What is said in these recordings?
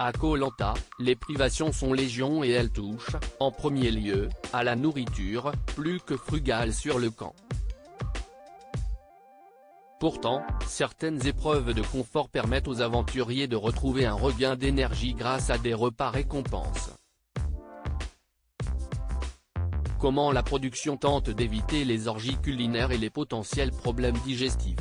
À Koh Lanta, les privations sont légion et elles touchent, en premier lieu, à la nourriture, plus que frugale sur le camp. Pourtant, certaines épreuves de confort permettent aux aventuriers de retrouver un regain d'énergie grâce à des repas récompenses. Comment la production tente d'éviter les orgies culinaires et les potentiels problèmes digestifs.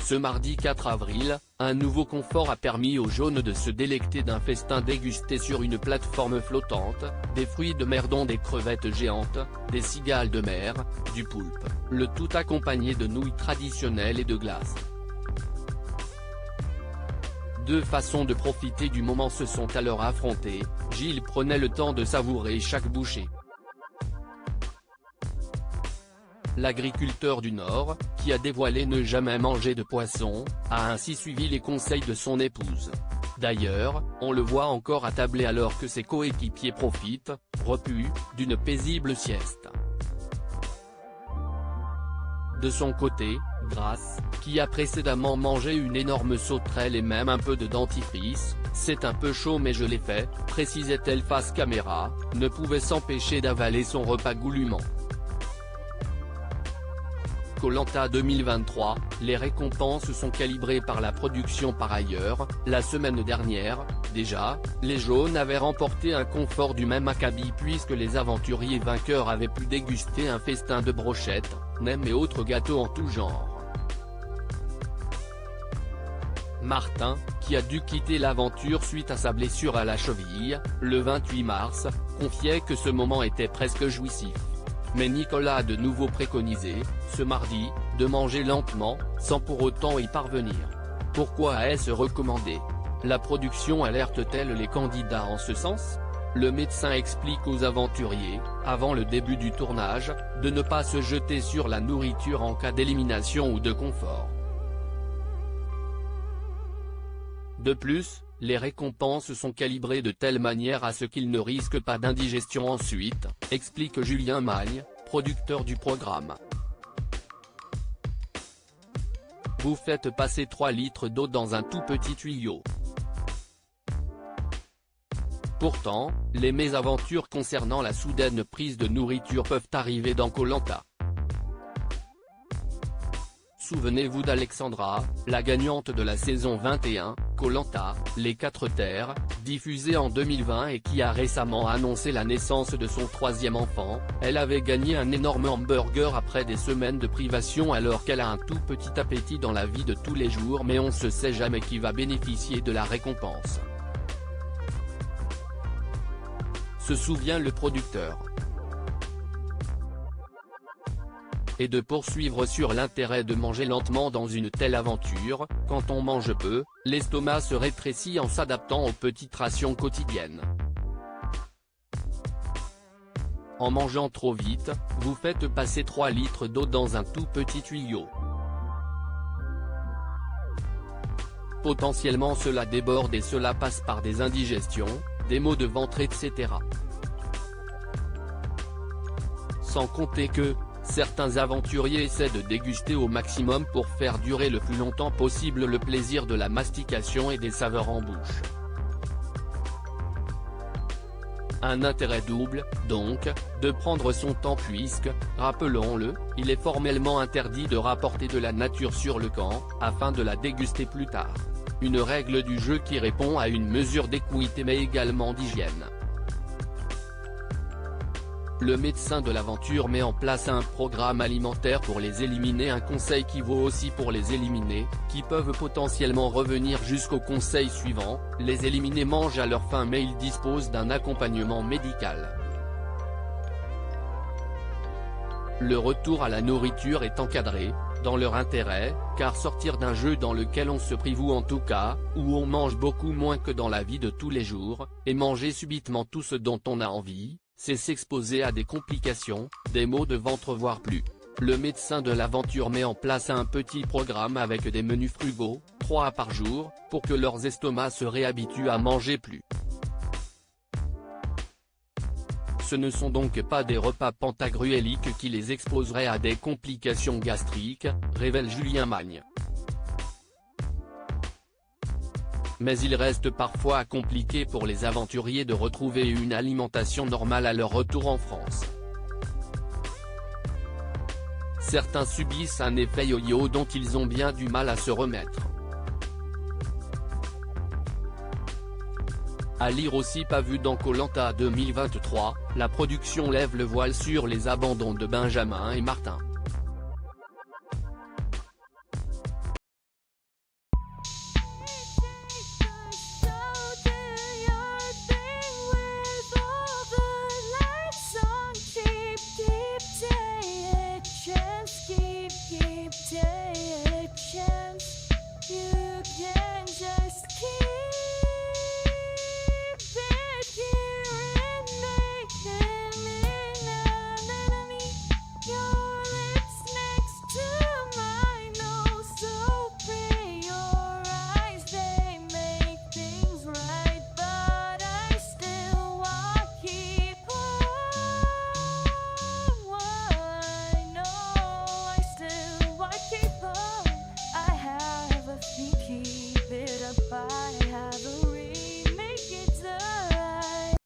Ce mardi 4 avril, un nouveau confort a permis aux jaunes de se délecter d'un festin dégusté sur une plateforme flottante, des fruits de mer dont des crevettes géantes, des cigales de mer, du poulpe, le tout accompagné de nouilles traditionnelles et de glace. Deux façons de profiter du moment se sont alors affrontées. Gilles prenait le temps de savourer chaque bouchée. L'agriculteur du Nord, qui a dévoilé ne jamais manger de poisson, a ainsi suivi les conseils de son épouse. D'ailleurs, on le voit encore attabler alors que ses coéquipiers profitent, repus, d'une paisible sieste. De son côté, Grace, qui a précédemment mangé une énorme sauterelle et même un peu de dentifrice, « C'est un peu chaud mais je l'ai fait », précisait-elle face caméra, ne pouvait s'empêcher d'avaler son repas goulûment. Koh Lanta 2023, les récompenses sont calibrées par la production. Par ailleurs, la semaine dernière, déjà, les jaunes avaient remporté un confort du même acabit puisque les aventuriers vainqueurs avaient pu déguster un festin de brochettes, nems et autres gâteaux en tout genre. Martin, qui a dû quitter l'aventure suite à sa blessure à la cheville, le 28 mars, confiait que ce moment était presque jouissif. Mais Nicolas a de nouveau préconisé, ce mardi, de manger lentement, sans pour autant y parvenir. Pourquoi est-ce recommandé? La production alerte-t-elle les candidats en ce sens? Le médecin explique aux aventuriers, avant le début du tournage, de ne pas se jeter sur la nourriture en cas d'élimination ou de confort. De plus, les récompenses sont calibrées de telle manière à ce qu'ils ne risquent pas d'indigestion ensuite, explique Julien Magne, producteur du programme. Vous faites passer 3 litres d'eau dans un tout petit tuyau. Pourtant, les mésaventures concernant la soudaine prise de nourriture peuvent arriver dans Koh Lanta. Souvenez-vous d'Alexandra, la gagnante de la saison 21, Koh Lanta, les 4 terres, diffusée en 2020 et qui a récemment annoncé la naissance de son 3e enfant. Elle avait gagné un énorme hamburger après des semaines de privation alors qu'elle a un tout petit appétit dans la vie de tous les jours mais on se sait jamais qui va bénéficier de la récompense. Se souvient le producteur. Et de poursuivre sur l'intérêt de manger lentement dans une telle aventure. Quand on mange peu, l'estomac se rétrécit en s'adaptant aux petites rations quotidiennes. En mangeant trop vite, vous faites passer 3 litres d'eau dans un tout petit tuyau. Potentiellement cela déborde et cela passe par des indigestions, des maux de ventre etc. Sans compter que, certains aventuriers essaient de déguster au maximum pour faire durer le plus longtemps possible le plaisir de la mastication et des saveurs en bouche. Un intérêt double, donc, de prendre son temps puisque, rappelons-le, il est formellement interdit de rapporter de la nature sur le camp, afin de la déguster plus tard. Une règle du jeu qui répond à une mesure d'équité mais également d'hygiène. Le médecin de l'aventure met en place un programme alimentaire pour les éliminer, un conseil qui vaut aussi pour les éliminés, qui peuvent potentiellement revenir jusqu'au conseil suivant. Les éliminés mangent à leur faim mais ils disposent d'un accompagnement médical. Le retour à la nourriture est encadré, dans leur intérêt, car sortir d'un jeu dans lequel on se prive ou en tout cas, où on mange beaucoup moins que dans la vie de tous les jours, et manger subitement tout ce dont on a envie, c'est s'exposer à des complications, des maux de ventre voire plus. Le médecin de l'aventure met en place un petit programme avec des menus frugaux, 3 par jour, pour que leurs estomacs se réhabituent à manger plus. Ce ne sont donc pas des repas pantagruéliques qui les exposeraient à des complications gastriques, révèle Julien Magne. Mais il reste parfois compliqué pour les aventuriers de retrouver une alimentation normale à leur retour en France. Certains subissent un effet yo-yo dont ils ont bien du mal à se remettre. À lire aussi pas vu dans Koh-Lanta 2023, la production lève le voile sur les abandons de Benjamin et Martin.